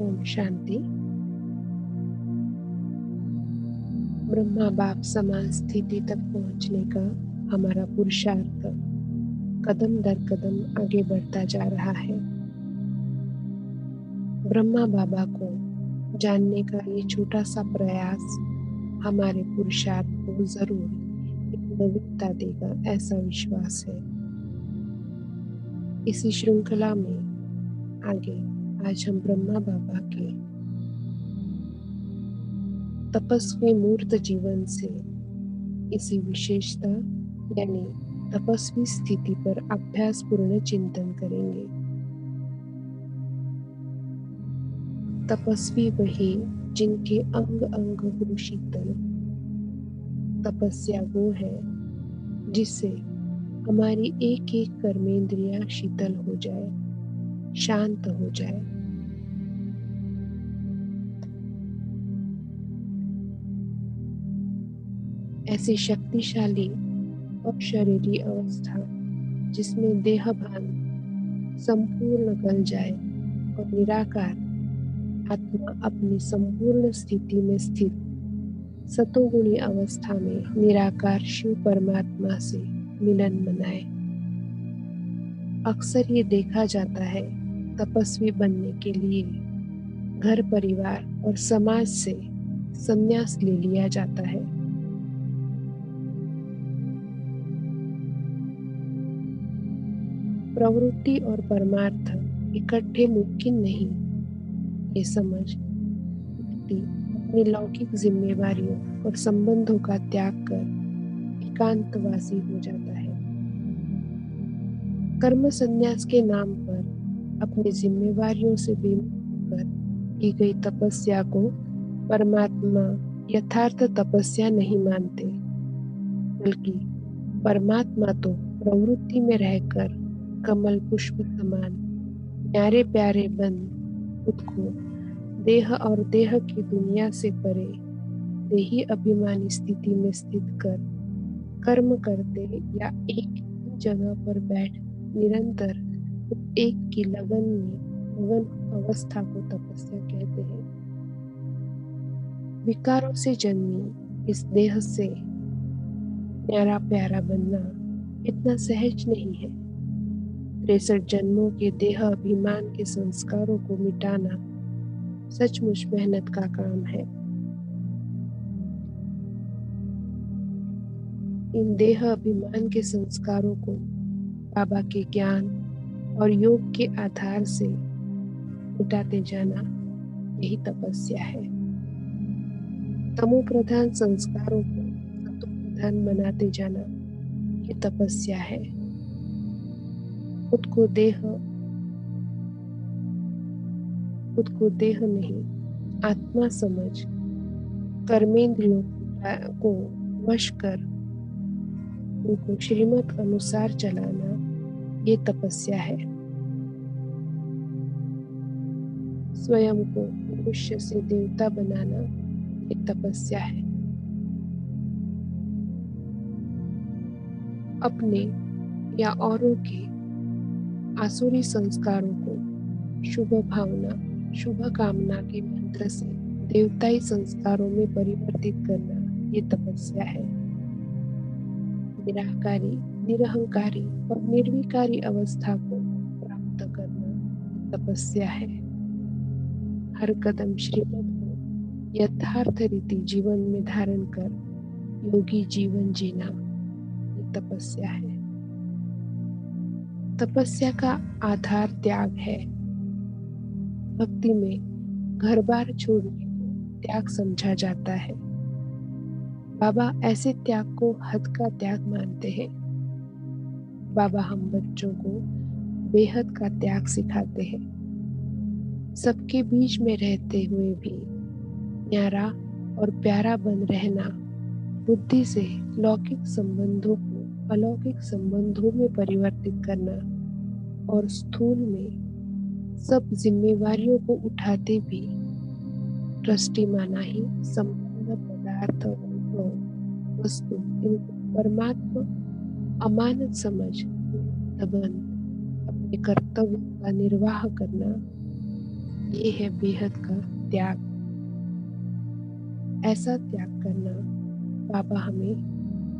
ओम शांति। ब्रह्मा बाप समान स्थिति तक पहुंचने का हमारा पुरुषार्थ कदम दर कदम आगे बढ़ता जा रहा है। ब्रह्मा बाबा को जानने का ये छोटा सा प्रयास हमारे पुरुषार्थ को जरूर एक नवीनता देगा, ऐसा विश्वास है। इसी श्रृंखला में आगे आज हम ब्रह्मा बाबा के तपस्वी मूर्त जीवन से इसी विशेषता यानी तपस्वी स्थिति पर अभ्यास पूर्ण चिंतन करेंगे। तपस्वी वही जिनके अंग अंग हो शीतल। तपस्या वो है जिससे हमारी एक एक कर्मेंद्रियां शीतल हो जाए, शांत हो जाए। ऐसी शक्तिशाली और शरीरी अवस्था जिसमें देह भान संपूर्ण गल जाए और निराकार आत्मा अपनी संपूर्ण स्थिति में स्थित सतोगुणी अवस्था में निराकार शिव परमात्मा से मिलन मनाए। अक्सर ये देखा जाता है, तपस्वी बनने के लिए घर परिवार और समाज से संन्यास ले लिया जाता है। प्रवृत्ति और परमार्थ इकट्ठे मुमकिन नहीं, ये समझ व्यक्ति अपनी लौकिक जिम्मेवारियों और संबंधों का त्याग कर एकांतवासी हो जाता है। कर्म संन्यास के नाम पर अपनी जिम्मेवारियों से बेमुख होकर की गई तपस्या को परमात्मा यथार्थ तपस्या नहीं मानते, बल्कि परमात्मा तो प्रवृत्ति में रहकर कमल पुष्प समान प्यारे प्यारे बन खुद को देह और देह की दुनिया से परे देही अभिमानी स्थिति में स्थित कर कर्म करते या एक ही जगह पर बैठ निरंतर एक की लगन अवस्था को तपस्या कहते हैं। विकारों से जन्मी इस देह से प्यारा प्यारा बनना इतना सहज नहीं है। 63 जन्मों के देह अभिमान के संस्कारों को मिटाना सचमुच मेहनत का काम है। इन देह अभिमान के संस्कारों को बाबा के ज्ञान और योग के आधार से मिटाते जाना यही तपस्या है। तमो प्रधान संस्कारों को सतो प्रधान बनाते जाना ये तपस्या है। खुद को देह नहीं आत्मा समझ कर्मेंद्रियों को वश कर उनको श्रीमत अनुसार चलाना ये तपस्या है। स्वयं को मनुष्य से देवता बनाना ये तपस्या है। अपने या औरों के आसुरी संस्कारों को शुभ भावना शुभ कामना के मंत्र से देवताई संस्कारों में परिवर्तित करना ये तपस्या है। निराकारी, निरहंकारी और निर्विकारी अवस्था को प्राप्त करना तपस्या है। हर कदम श्रीमत को यथार्थ रीति जीवन में धारण कर योगी जीवन जीना ये तपस्या है। तपस्या का आधार त्याग है। भक्ति में घर बार छोड़ने को त्याग समझा जाता है। बाबा ऐसे त्याग को हद का त्याग मानते हैं। बाबा हम बच्चों को बेहद का त्याग सिखाते हैं। सबके बीच में रहते हुए भी न्यारा और प्यारा बन रहना, बुद्धि से लौकिक संबंधों को अलौकिक संबंधों में परिवर्तित करना और स्थूल में सब जिम्मेवारियों को उठाते भी दृष्टि माना ही संबंध, पदार्थ, वस्तु इनको परमात्मा अमानत समझ संबंध अपने कर्तव्य का निर्वाह करना, ये है बेहद का त्याग। ऐसा त्याग करना बाबा हमें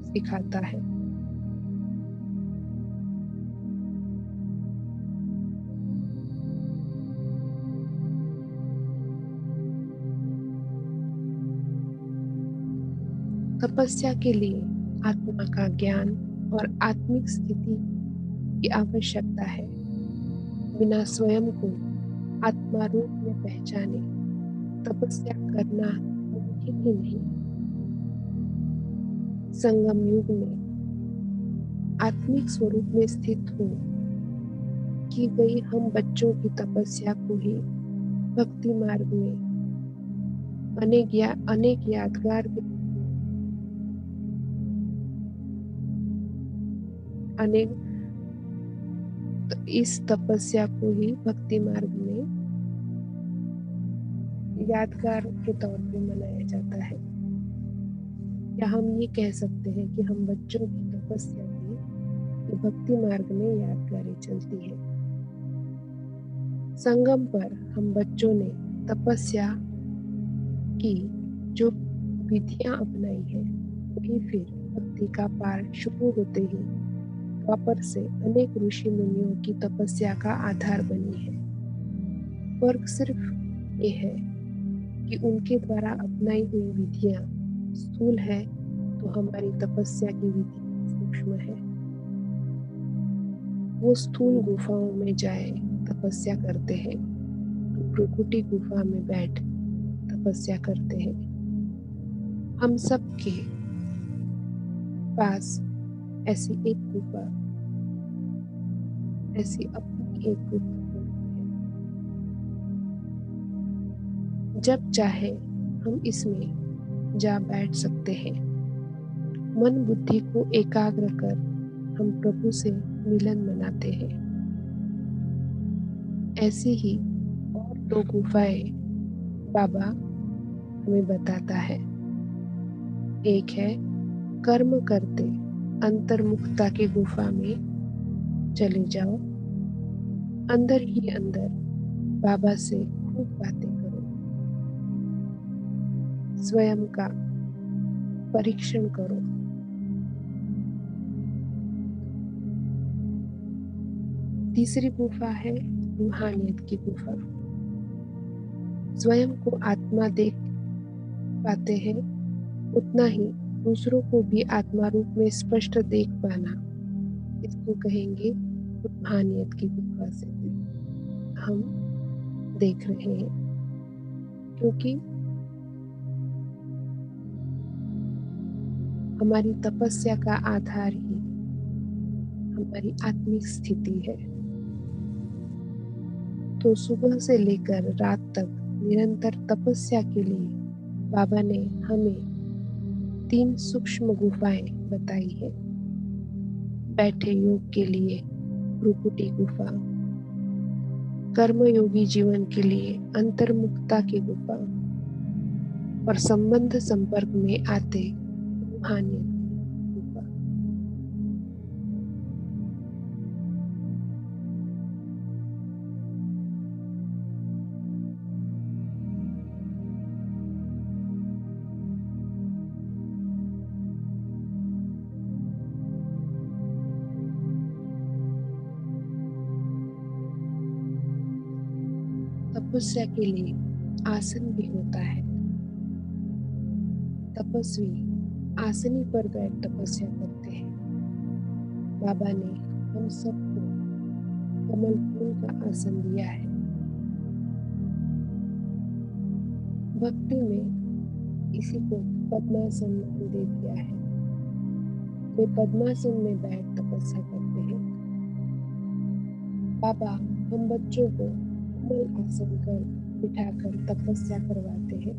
सिखाता है। तपस्या के लिए आत्मा का ज्ञान और आत्मिक स्थिति की आवश्यकता है। बिना स्वयं को आत्मा रूप में पहचाने तपस्या करना मुमकिन ही नहीं। संगम युग में आत्मिक स्वरूप में स्थित हो की गई हम बच्चों की तपस्या को ही भक्ति मार्ग में अनेक यादगार इस तपस्या को ही भक्ति मार्ग में यादगार के तौर पे मनाया जाता है। या हम ये कह सकते हैं कि हम बच्चों की तपस्या की भक्ति मार्ग में यादगारें चलती है। संगम पर हम बच्चों ने तपस्या की जो विधियां अपनाई है, वही फिर भक्ति का पार शुरू होते ही द्वापर से अनेक ऋषि मुनियों की तपस्या का आधार बनी है। फर्क सिर्फ ये है कि उनके द्वारा अपनाई हुई विधियां स्थूल है तो हमारी तपस्या की विधि सूक्ष्म है। वो स्थूल गुफाओं में जाए तपस्या करते हैं, तो भ्रुकुटी गुफा में बैठ तपस्या करते हैं। हम सबके पास ऐसी अपनी एक गुफा है। जब चाहे हम इसमें जा बैठ सकते हैं। मन बुद्धि को एकाग्र कर हम प्रभु से मिलन मनाते हैं। ऐसी ही और दो गुफाएं बाबा हमें बताता है। एक है कर्म करते अंतर्मुखता की गुफा में चले जाओ, अंदर ही अंदर बाबा से खूब बातें करो, स्वयं का परीक्षण करो। तीसरी गुफा है रूहानियत की गुफा। स्वयं को आत्मा देख पाते हैं, उतना ही दूसरों को भी आत्मा रूप में स्पष्ट देख पाना, इसको कहेंगे रूहानियत की गुफा से हम देख रहे हैं। क्योंकि हमारी तपस्या का आधार ही हमारी आत्मिक स्थिति है। तो सुबह से लेकर रात तक निरंतर तपस्या के लिए बाबा ने हमें 3 सूक्ष्म गुफाएं बताई है। बैठे योग के लिए भ्रुकुटी गुफा, कर्मयोगी जीवन के लिए अंतर्मुखता की गुफा और संबंध संपर्क में आते रूहानियत की गुफा। तपस्या के लिए आसन भी होता है। तपस्वी आसनी पर बैठ तपस्या करते हैं। बाबा ने हम सबको कमल फूल का आसन दिया है। भक्ति में इसी को पद्मासन नाम दे दिया है। वे पद्मासन में बैठ तपस्या करते हैं। बाबा हम बच्चों को कोमल आसन कर बिठाकर तपस्या करवाते हैं।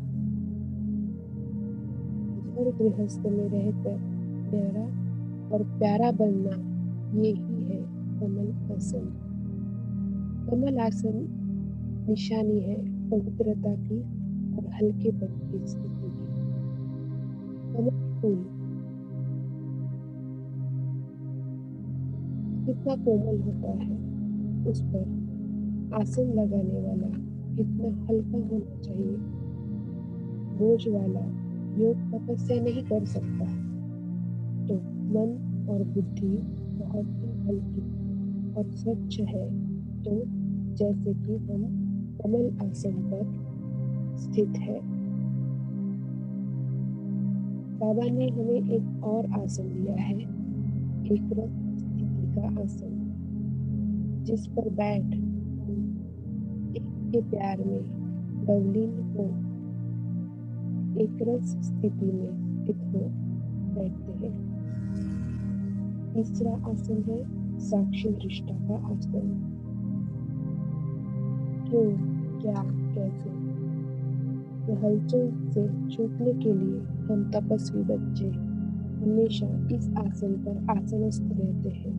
घर गृहस्थ में रहकर न्यारा और प्यारा बनना ये ही है कमल आसन। कमल आसन निशानी है पवित्रता की और हल्केपन की स्थिति की। कमल फूल कितना कोमल होता है, उस पर आसन लगाने वाला कितना हल्का होना चाहिए। बोझ वाला योग तपस्या नहीं कर सकता, तो मन और बुद्धि बहुत ही हल्की और स्वच्छ है, तो जैसे कि हम कमल आसन पर स्थित है। बाबा ने हमें एक और आसन दिया है, एकरस स्थिति का आसन, जिस पर बैठ हम एक के प्यार में लवलीन हो एकरस स्थिति में स्थित हो बैठते हैं। तीसरा आसन है साक्षी दृष्टा का आसन। क्यों, क्या, कैसे, ये हलचल से छूटने के लिए हम तपस्वी बच्चे हमेशा इस आसन पर आसनस्थ रहते हैं।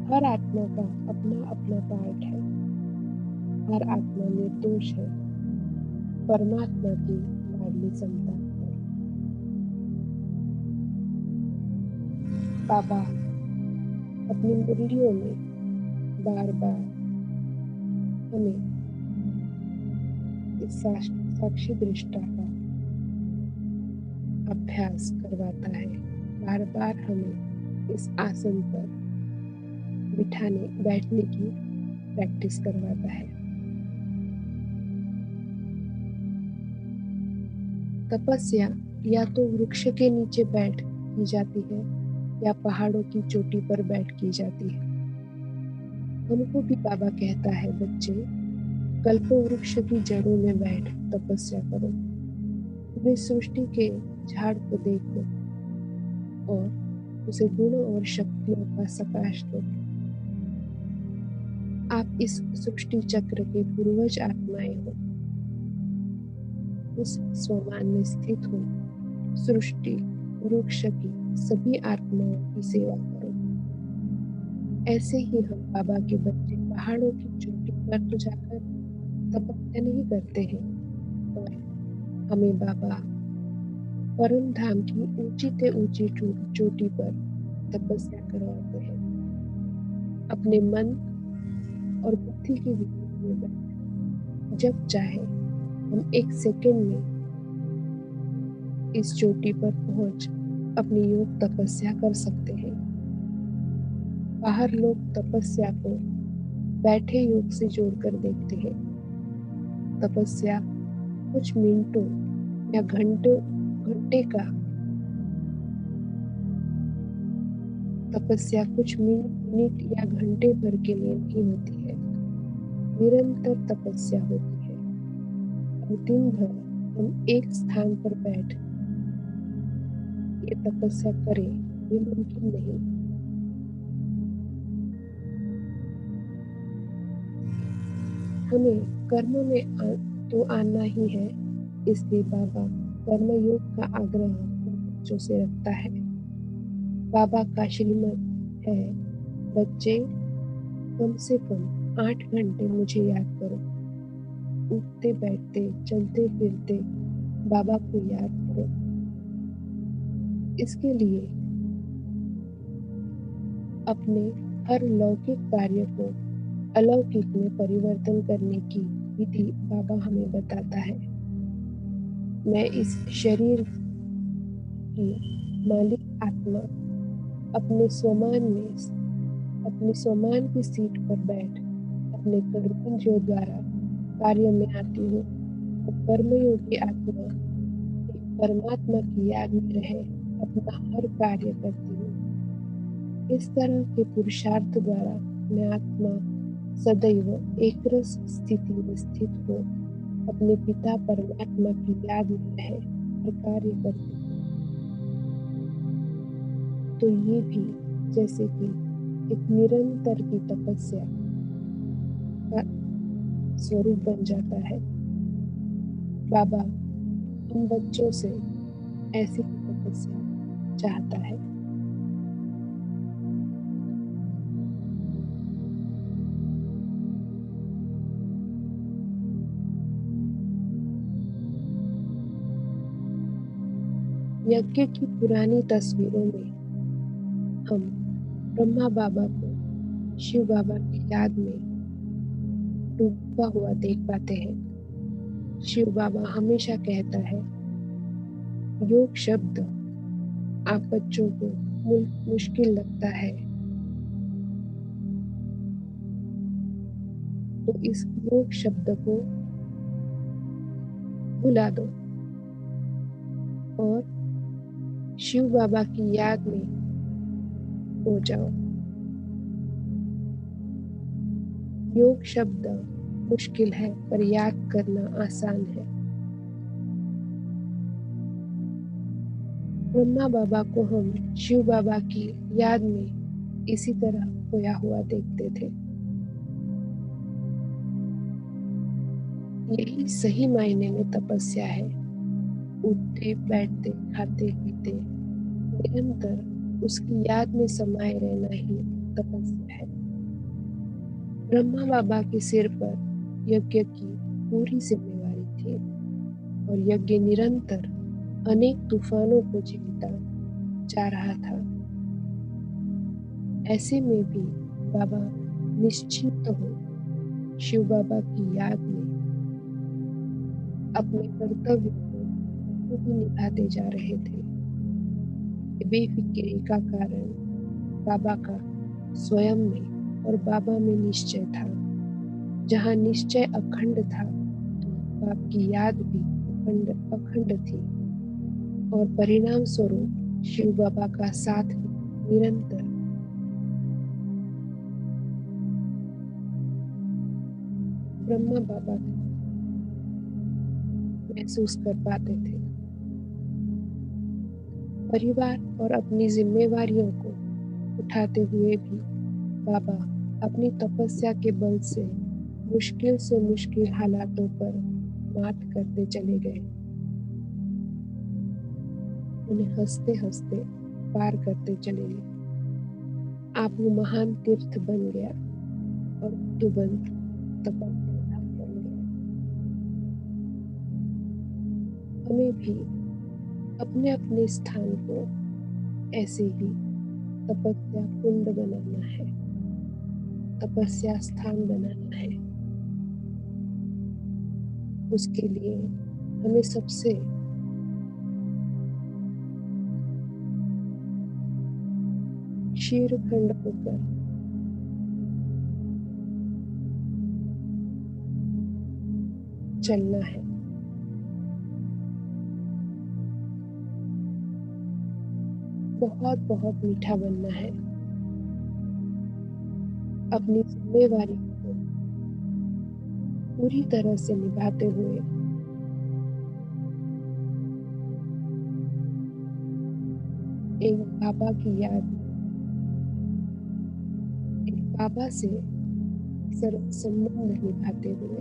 हर आत्मा का अपना अपना पार्ट है। हर आत्मा निर्दोष है परमात्मा की लाडली संतान है। बाबा अपनी मुरलियों में बार बार हमें इस साक्षी दृष्टा का अभ्यास करवाता है। बार बार हमें इस आसन पर बैठने की प्रैक्टिस करवाता है। तपस्या या तो वृक्ष के नीचे बैठ की जाती है या पहाड़ों की चोटी पर बैठ की जाती है। हमको भी बाबा कहता है, बच्चे कल्प वृक्ष की जड़ों में बैठ तपस्या करो, पूरी सृष्टि के झाड़ को देखो और उसे गुणों और शक्तियों का सकाश दो। आप इस सृष्टि चक्र के पूर्वज आत्माएं हो, उस स्वमान में स्थित हो। सृष्टि वृक्ष की सभी आत्माओं की सेवा करो। ऐसे ही हम बाबा के बच्चे पहाड़ों की चोटी पर तो जाकर तपस्या नहीं करते हैं, और हमें बाबा परम धाम की ऊंची से ऊंची चोटी पर तपस्या करवाते हैं। अपने मन और बुद्धि के विरोध में बैठ जब चाहे हम एक सेकंड में इस चोटी पर पहुंच अपनी योग तपस्या कर सकते हैं। बाहर लोग तपस्या को बैठे योग से जोड़कर देखते हैं। तपस्या कुछ मिनटों या घंटे का तपस्या कुछ मिनट या घंटे भर के लिए नहीं होती है, निरंतर तपस्या होती है। और दिन भर हम एक स्थान पर बैठ ये तपस्या करें, ये मुमकिन नहीं। हमें कर्म में तो आना ही है, इसलिए बाबा कर्म योग का आग्रह बच्चों से रखता है। बाबा का श्रीमत है, बच्चे कम से कम 8 घंटे मुझे याद करो। उठते बैठते चलते फिरते बाबा को याद करो। इसके लिए अपने हर लौकिक कार्य को अलौकिक में परिवर्तन करने की विधि बाबा हमें बताता है। मैं इस शरीर की मालिक आत्मा अपने स्वमान की सीट पर बैठ अपने कर्मेंद्रियों द्वारा कार्य में आती हूँ। कर्मयोगी आत्मा एक परमात्मा की याद में रहे अपना हर कार्य करती हूँ। इस तरह के पुरुषार्थ द्वारा मैं आत्मा सदैव एकरस स्थिति में स्थित हो अपने पिता परमात्मा की याद में रहे हर कार्य करती हूँ। तो ये भी जैसे कि एक निरंतर की तपस्या का स्वरूप बन जाता है। बाबा हम बच्चों से ऐसी ही तपस्या चाहता है। यज्ञ की पुरानी तस्वीरों में हम ब्रह्मा बाबा को शिव बाबा की याद में डूबा हुआ देख पाते हैं। शिव बाबा हमेशा कहता है, योग शब्द आप बच्चों को मुश्किल लगता है, तो इस योग शब्द को भुला दो और शिव बाबा की याद में हो जाओ। योग शब्द मुश्किल है पर याद करना आसान है। ब्रह्मा बाबा को हम शिव बाबा की याद में इसी तरह खोया हुआ देखते थे। यही सही मायने में तपस्या है। उठते बैठते खाते पीते निरंतर उसकी याद में समाये रहना ही तपस्या है। ब्रह्मा बाबा के सिर पर यज्ञ की पूरी जिम्मेवारी थी और यज्ञ निरंतर अनेक तूफानों को झेलता जा रहा था। ऐसे में भी बाबा निश्चिंत हो शिव बाबा की याद में अपने कर्तव्य को भी निभाते जा रहे थे। बेफिक्री का कारण बाबा का स्वयं में और बाबा में निश्चय था। जहाँ निश्चय अखंड था, तो बाप की याद भी अखंड थी और परिणाम स्वरूप शिव बाबा का साथ निरंतर। ब्रह्मा बाबा महसूस कर पाते थे। परिवार और अपनी जिम्मेवारियों को उठाते हुए भी बाबा अपनी तपस्या के बल से मुश्किल हालातों पर मात करते चले गए। उन्हें हंसते हंसते पार करते चले गए। आप वो महान तीर्थ बन गया और तुरंत तपस्या धाम बन गया। हमें भी अपने अपने स्थान को ऐसे ही तपस्या कुंड बनाना है, तपस्या स्थान बनाना है। उसके लिए हमें सबसे शीर्षखंड होकर चलना है। बहुत बहुत मीठा बनना है। अपनी जिम्मेवारी को पूरी तरह से निभाते हुए एक बाबा की याद, एक बाबा से सर्व संबंध निभाते हुए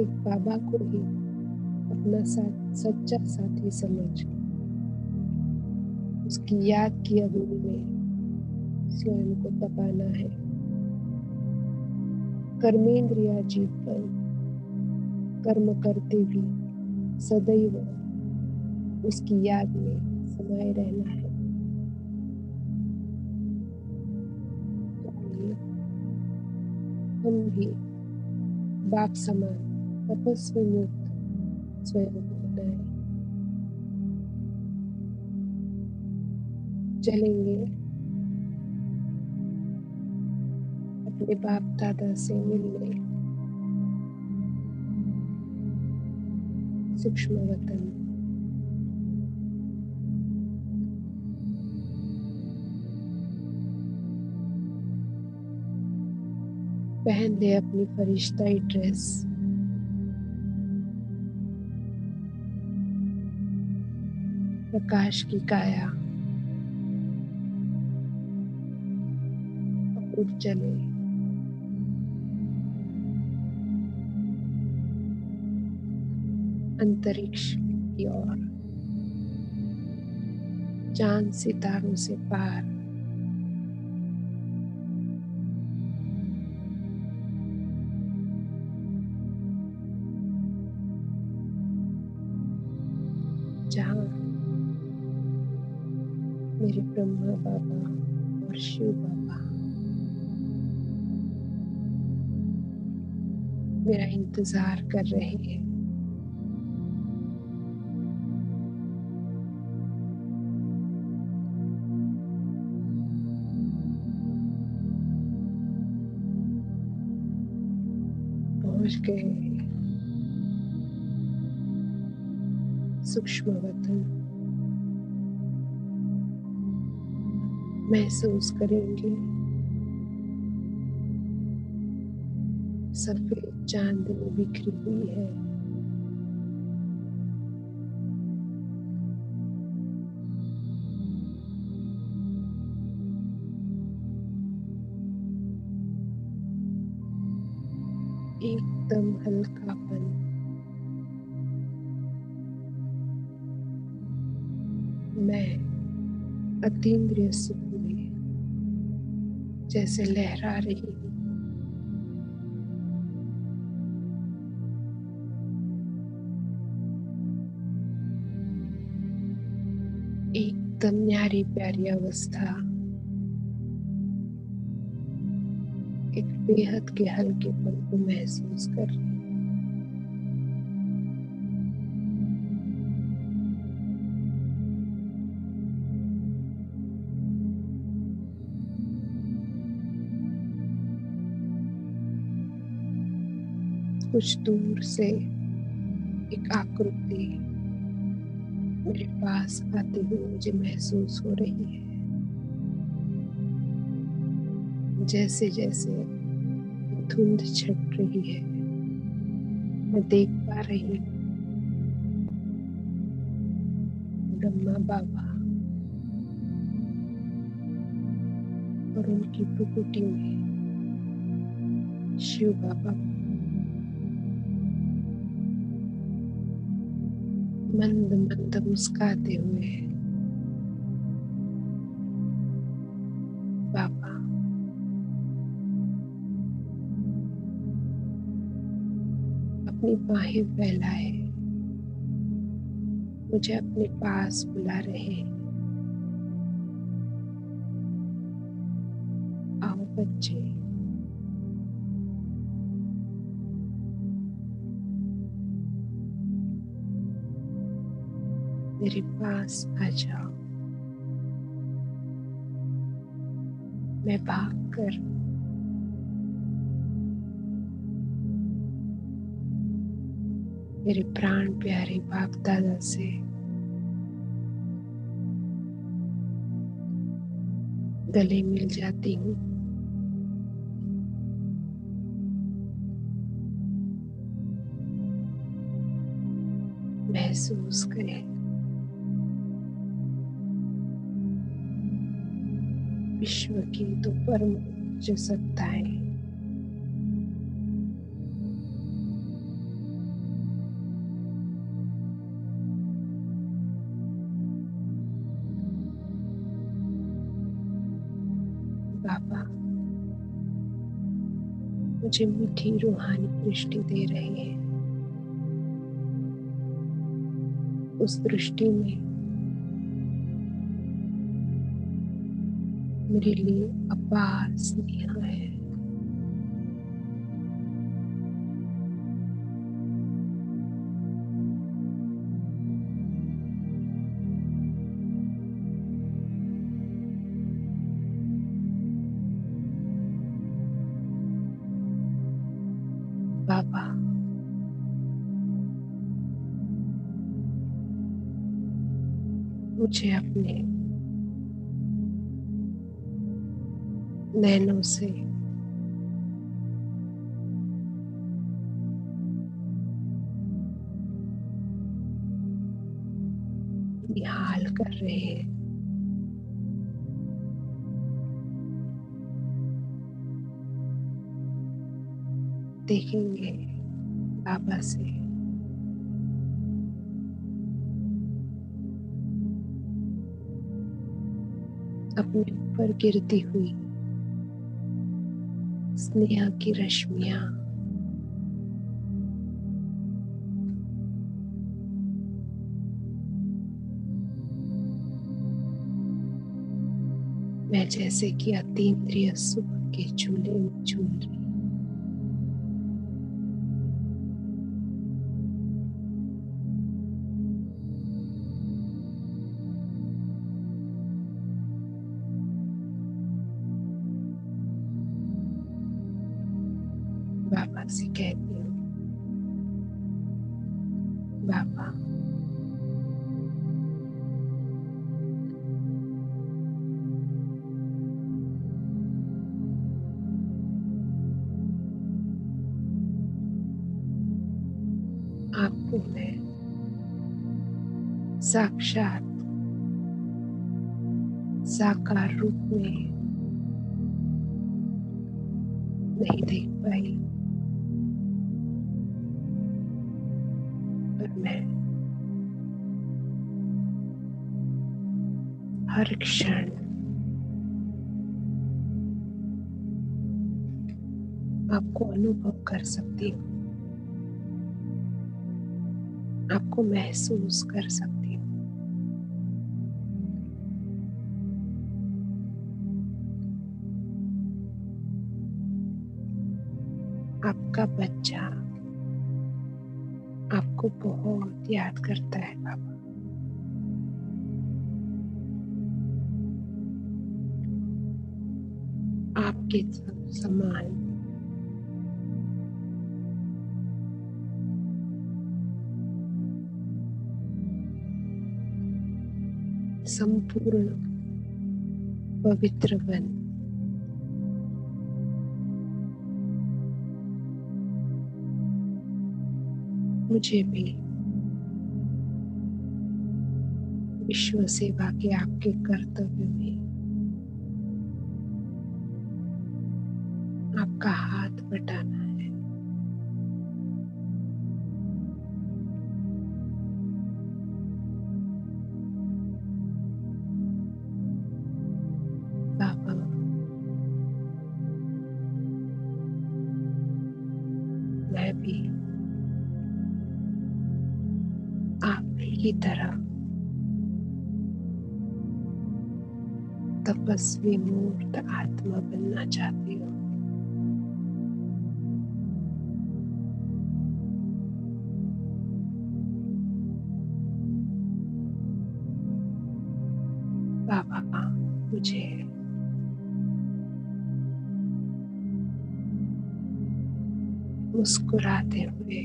एक बाबा को ही अपना सच्चा साथी समझ उसकी याद की अग्नि में स्वयं को तपाना है। कर्मेंद्रिया जीत पर कर्म करते भी सदैव उसकी याद में समाये रहना है। हम भी बाप समान तपस्वी मुक्त स्वयं को बनाए। चलेंगे अपने बाप दादा से मिलने सूक्ष्म वतन। पहन ले अपनी फरिश्ताई ड्रेस। प्रकाश की काया। उड़ चले। अंतरिक्ष की ओर, चांद सितारों से पार। जहाँ मेरे ब्रह्मा बाबा और शिव बाबा मेरा इंतजार कर रहे हैं। पहुंच गए सूक्ष्म वतन। महसूस करेंगे सफेद चांदनी बिखरी हुई है। एकदम हल्कापन। मैं अतीन्द्रिय सुख में जैसे लहरा रही हूँ। एकदम न्यारी प्यारी अवस्था। एक बेहद के हल्केपन को महसूस कर रही हूँ। कुछ दूर से एक आकृति मेरे पास आती हुई मुझे महसूस हो रही है। जैसे जैसे धुंध छट रही है, मैं देख पा रही हूँ ब्रह्मा बाबा और उनकी प्रकृति में शिव बाबा मंद मंद मुस्काते हुए। बाबा अपनी बाहें फैलाए मुझे अपने पास बुला रहे हैं। आओ बच्चे, मेरे पास आ जाओ। मैं भागकर मेरे प्राण प्यारे बाप दादा से गले मिल जाती हूँ। महसूस करें विश्व की तो परम जो सत्ताएं बाबा मुझे मीठी रूहानी दृष्टि दे रहे हैं। उस दृष्टि में मेरे लिए अपार स्नेह है। बाबा मुझे अपने नैनों से निहाल कर रहे हैं। देखेंगे बाबा से अपने ऊपर गिरती हुई स्नेह की रश्मियां, मैं जैसे कि अतीन्द्रिय सुख के झूले में झूल रही। बाबा से कहती हूँ, बाबा आपको मैं साक्षात साकार रूप में नहीं देख पाई, पर मैं हर क्षण आपको अनुभव कर सकती हूँ, आपको महसूस कर सकती हूँ। आपका बच्चा आपको बहुत याद करता है बाबा। आपके समान संपूर्ण पवित्र बन मुझे भी विश्व सेवा के आपके कर्तव्य में आपका हाथ बटाना है। बाबा मैं भी आप ही तरह तपस्वी मूर्त आत्मा बनना चाहती हूँ। बाबा मुझे मुस्कुराते हुए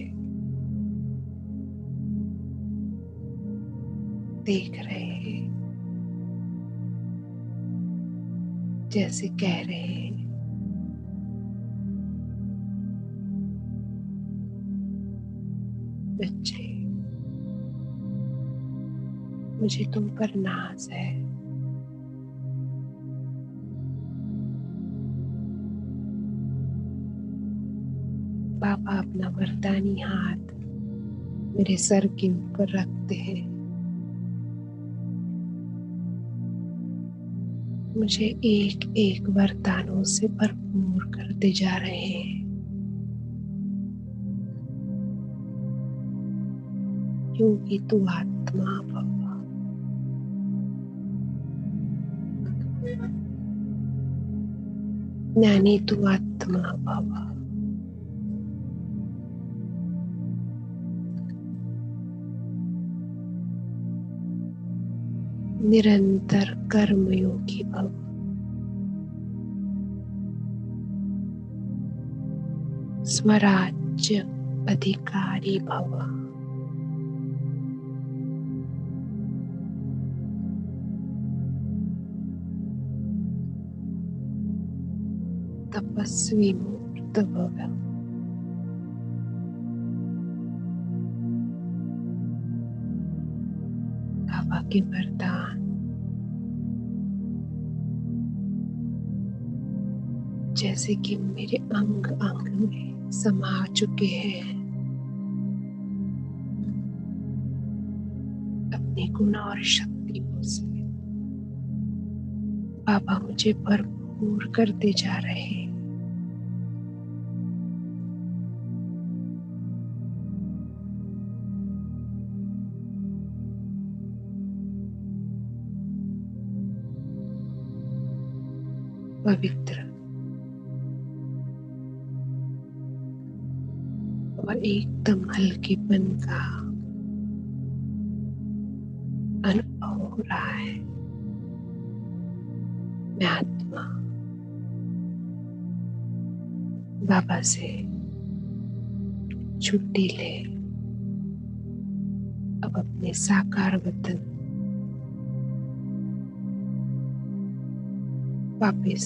देख रहे हैं, जैसे कह रहे हैं बच्चे मुझे तुम पर नाज है। बाबा अपना वरदानी हाथ मेरे सर के ऊपर रखते हैं, मुझे एक एक वरदानों से भरपूर करते जा रहे हैं। क्योंकि तू आत्मा बाबा, ज्ञानी तू आत्मा बाबा, निरंतर कर्मयोगी भव, स्वराज्य अधिकारी भव। तपस्वी मूर्त भव। बाबा के वरदान जैसे कि मेरे अंग अंग में समा चुके हैं। अपने गुण और शक्तियों से बाबा मुझे भरपूर करते जा रहे हैं। पवित्र और एकदम हल्केपन का अनुभव हो रहा है। मैं आत्मा बाबा से छुट्टी ले अब अपने साकार वतन वापस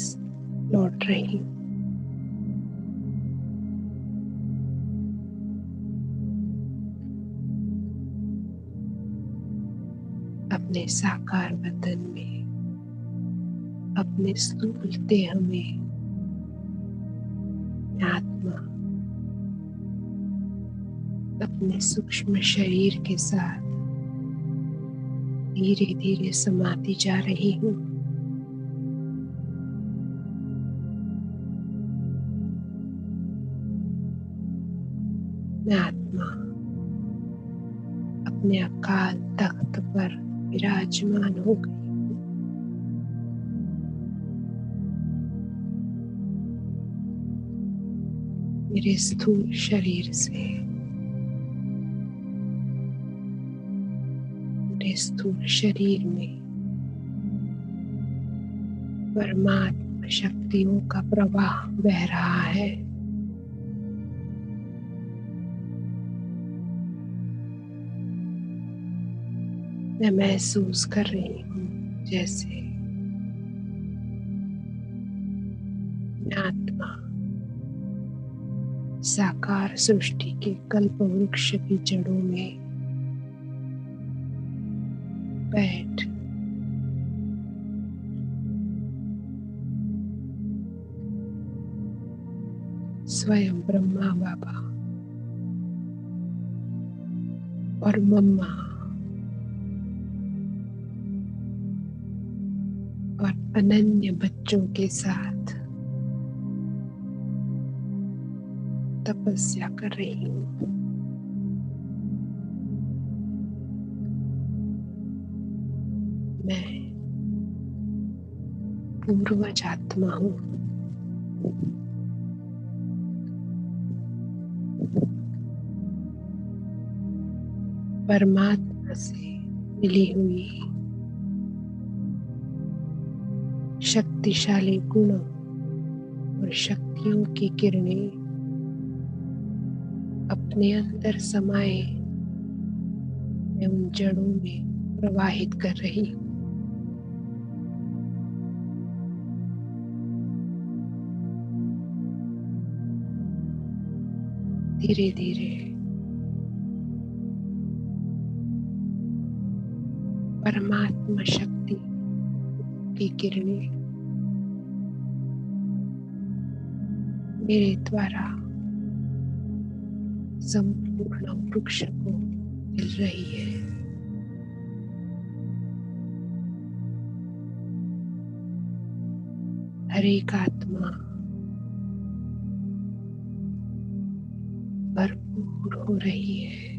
लौट रही हूँ। अपने साकार वतन में अपने स्थूल देह में आत्मा अपने सूक्ष्म शरीर के साथ धीरे धीरे समाती जा रही हूँ। मैं आत्मा अपने अकाल तख्त पर विराजमान हो गई। मेरे स्थूल शरीर से मेरे स्थूल शरीर में परमात्मा शक्तियों का प्रवाह बह रहा है। मैं महसूस कर रही हूँ जैसे आत्मा साकार सृष्टि के कल्प वृक्ष की जड़ों में बैठ स्वयं ब्रह्मा बाबा और मम्मा और अनन्य बच्चों के साथ तपस्या कर रही हूँ। मैं पूर्वज आत्मा हूँ। परमात्मा से मिली हुई शक्तिशाली गुणों और शक्तियों की किरणें अपने अंदर समाये मैं उन जड़ों में प्रवाहित कर रही हूँ। धीरे धीरे परमात्मा शक्ति की किरणें मेरे द्वारा संपूर्ण वृक्ष को मिल रही है। हर एक आत्मा भरपूर हो रही है।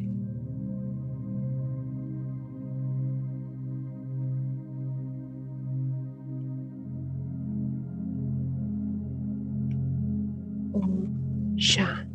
ओम शांति।